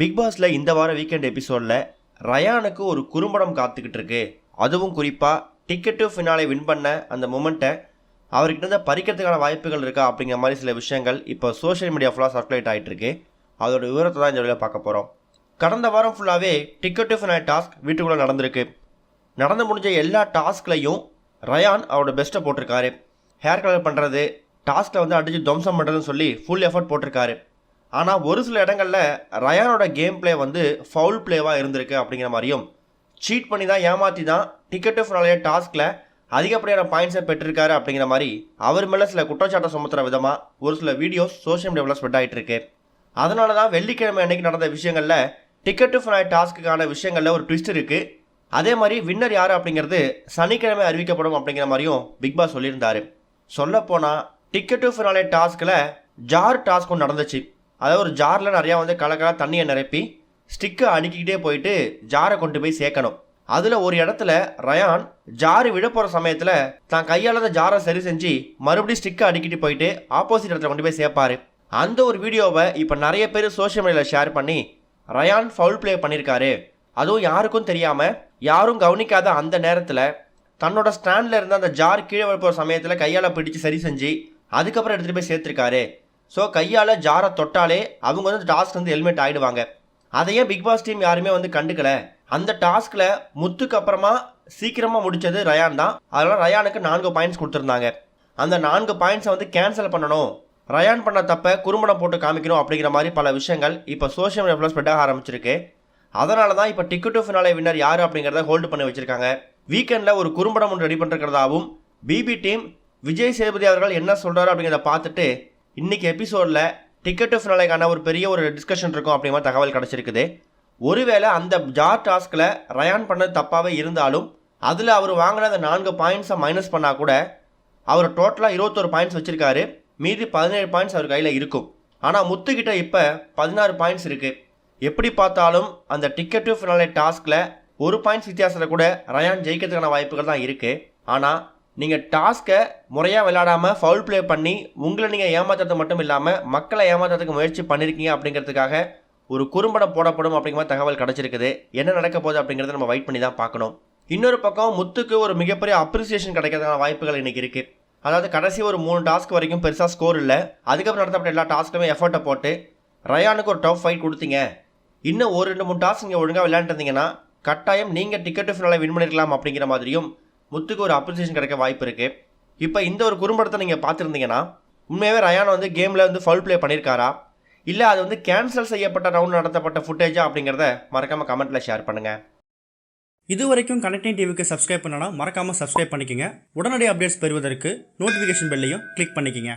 Big பாஸ்ல இந்த வார வீக்கெண்ட் எபிசோடில் ரயானுக்கு ஒரு குறும்படம் காத்துக்கிட்டு இருக்கு. அதுவும் குறிப்பாக டிக்கெட் டு ஃபினாலே வின் பண்ண அந்த மொமெண்ட்டை அவர்கிட்ட இருந்து பறிக்கிறதுக்கான வாய்ப்புகள் இருக்கா அப்படிங்கிற மாதிரி சில விஷயங்கள் இப்போ சோஷியல் மீடியா ஃபுல்லாக சர்க்குலேட் ஆகிட்டு இருக்கு. அதோட விவரத்தை தான் இந்த வீடியோவில் பார்க்க போகிறோம். கடந்த வாரம் ஃபுல்லாகவே டிக்கெட் டு ஃபினாலே டாஸ்க் வீட்டுக்குள்ளே நடந்திருக்கு. நடந்து முடிஞ்ச எல்லா டாஸ்க்லையும் ரயான் அவரோட பெஸ்ட்டை போட்டிருக்காரு. ஹேர் கலர் பண்ணுறது, டாஸ்கில் வந்து அடித்து துவம்சம் பண்ணுறதுன்னு சொல்லி ஃபுல் எஃபர்ட் போட்டிருக்காரு. ஆனால் ஒரு சில இடங்களில் ரயானோட கேம் பிளே வந்து ஃபவுல் பிளேவாக இருந்திருக்கு அப்படிங்கிற மாதிரியும், சீட் பண்ணி தான் ஏமாற்றி தான் டிக்கெட் டு ஃபினாலே டாஸ்கில் அதிகப்படியான பாயிண்ட்ஸை பெற்றிருக்காரு அப்படிங்கிற மாதிரி அவர் மேலே சில குற்றச்சாட்டை சுமத்துற விதமாக ஒரு சில வீடியோஸ் சோஷியல் மீடியாவில் ஸ்ப்ரெட் ஆகிட்டு இருக்கு. அதனால தான் வெள்ளிக்கிழமை அன்னைக்கு நடந்த விஷயங்களில் டிக்கெட் டு ஃபினாலே டாஸ்க்குக்கான விஷயங்களில் ஒரு ட்விஸ்ட் இருக்குது. அதே மாதிரி வின்னர் யார் அப்படிங்கிறது சனிக்கிழமை அறிவிக்கப்படும் அப்படிங்கிற மாதிரியும் பிக் பாஸ் சொல்லியிருந்தார். சொல்லப்போனால் டிக்கெட் டு ஃபினாலே டாஸ்கில் ஜார் டாஸ்க் ஒன்று நடந்துச்சு. அதாவது ஒரு ஜாரில் நிறையா வந்து கலக்கலாக தண்ணியை நிரப்பி ஸ்டிக்கை அடுக்கிக்கிட்டே போயிட்டு ஜாரை கொண்டு போய் சேர்க்கணும். அதில் ஒரு இடத்துல ரயான் ஜாரு விழ போகிற சமயத்தில் தான் கையால் அந்த ஜாரை சரி செஞ்சு மறுபடியும் ஸ்டிக்கை அடுக்கிட்டு போயிட்டு ஆப்போசிட் இடத்துல கொண்டு போய் சேர்ப்பார். அந்த ஒரு வீடியோவை இப்போ நிறைய பேர் சோஷியல் மீடியாவில் ஷேர் பண்ணி ரயான் ஃபவுல் பிளே பண்ணியிருக்காரு, அதுவும் யாருக்கும் தெரியாமல் யாரும் கவனிக்காத அந்த நேரத்தில் தன்னோட ஸ்டாண்டில் இருந்த அந்த ஜார் கீழே விழ போகிற சமயத்தில் கையால் பிடிச்சி சரி செஞ்சு அதுக்கப்புறம் எடுத்துகிட்டு போய் சேர்த்துருக்காரு. ஸோ கையால் ஜாரை தொட்டாலே அவங்க வந்து டாஸ்க் வந்து ஹெல்மெட் ஆகிடுவாங்க. அதையே பிக் பாஸ் டீம் யாருமே வந்து கண்டுக்கலை. அந்த டாஸ்கில் முத்துக்கு அப்புறமா சீக்கிரமாக முடித்தது ரயான் தான். அதனால் ரயானுக்கு 4 பாயிண்ட்ஸ் கொடுத்துருந்தாங்க. அந்த 4 பாயிண்ட்ஸை வந்து கேன்சல் பண்ணணும், ரயான் பண்ண தப்பை குறும்படம் போட்டு காமிக்கணும் அப்படிங்கிற மாதிரி பல விஷயங்கள் இப்போ சோஷியல் மீடியாவில் ஸ்ப்ரெட் ஆக ஆரம்பிச்சிருக்கு. அதனால தான் இப்போ டிக்கெட் டு ஃபினாலே வின்னர் யார் அப்படிங்கிறத ஹோல்டு பண்ணி வச்சுருக்காங்க. வீக்கெண்டில் ஒரு குறும்படம் ஒன்று ரெடி பண்ணிருக்கிறதாவும் பிபி டீம் விஜய் சேதுபதி அவர்கள் என்ன சொல்கிறாரு அப்படிங்கிறத பார்த்துட்டு இன்றைக்கி எபிசோடில் டிக்கெட் டு ஃபினாலேக்கான ஒரு பெரிய ஒரு டிஸ்கஷன் இருக்கும் அப்படிங்கிற மாதிரி தகவல் கிடச்சிருக்குது. ஒருவேளை அந்த ஜார் டாஸ்கில் ரயான் பண்ணது தப்பாகவே இருந்தாலும் அதில் அவர் வாங்கின அந்த 4 பாயிண்ட்ஸை மைனஸ் பண்ணால் கூட அவர் டோட்டலாக 21 பாயிண்ட்ஸ் வச்சுருக்காரு. மீதி 17 பாயிண்ட்ஸ் அவர் கையில் இருக்கும். ஆனால் முத்துக்கிட்ட இப்போ 16 பாயிண்ட்ஸ் இருக்குது. எப்படி பார்த்தாலும் அந்த டிக்கெட் டு ஃபினாலே டாஸ்கில் 1 பாயிண்ட்ஸ் வித்தியாசத்தில் கூட ரயான் ஜெயிக்கிறதுக்கான வாய்ப்புகள் தான் இருக்குது. ஆனால் நீங்கள் டாஸ்க்கை முறையாக விளையாடாமல் ஃபவுல் ப்ளே பண்ணி உங்களை நீங்கள் ஏமாத்துறது மட்டும் இல்லாமல் மக்களை ஏமாத்துறதுக்கு முயற்சி பண்ணியிருக்கீங்க அப்படிங்கிறதுக்காக ஒரு குறும்படம் போடப்படும் அப்படிங்கிற தகவல் கிடச்சிருக்குது. என்ன நடக்க போகுது அப்படிங்கிறத நம்ம வெயிட் பண்ணி தான் பார்க்கணும். இன்னொரு பக்கம் முத்துக்கு ஒரு மிகப்பெரிய அப்ரிசியேஷன் கிடைக்கிறதுக்கான வாய்ப்புகள் இன்றைக்கி இருக்குது. அதாவது கடைசி ஒரு 3 டாஸ்க் வரைக்கும் பெருசாக ஸ்கோர் இல்லை. அதுக்கப்புறம் நடத்தப்பட்ட எல்லா டாஸ்க்குமே எஃபர்ட்டை போட்டு ரயானுக்கு ஒரு டஃப் ஃபைட் கொடுத்தீங்க. இன்னும் ஒரு 2-3 டாஸ்க் நீங்கள் ஒழுங்காக விளையாண்டுருந்தீங்கன்னா கட்டாயம் நீங்கள் டிக்கெட் டு ஃபினாலே வின் பண்ணிருக்கலாம் அப்படிங்கிற மாதிரியும் முத்துக்கு ஒரு அப்ரிசியேஷன் கிடைக்க வாய்ப்பு இருக்குது. இப்போ இந்த ஒரு குறும்படத்தை நீங்கள் பார்த்துருந்தீங்கன்னா உண்மையாகவே ரயான் வந்து கேமில் வந்து ஃபவுல் ப்ளே பண்ணியிருக்காரா, இல்லை அது வந்து கேன்சல் செய்யப்பட்ட ரவுண்ட் நடத்தப்பட்ட ஃபுட்டேஜா அப்படிங்கிறத மறக்காமல் கமெண்ட்டில் ஷேர் பண்ணுங்கள். இது வரைக்கும் கனெக்டிங் டிவிக்கு சப்ஸ்கிரைப் பண்ணனா மறக்காமல் சப்ஸ்கிரைப் பண்ணிக்கங்க. உடனடி அப்டேட்ஸ் பெறுவதற்கு நோட்டிஃபிகேஷன் பெல்லையும் கிளிக் பண்ணிக்கங்க.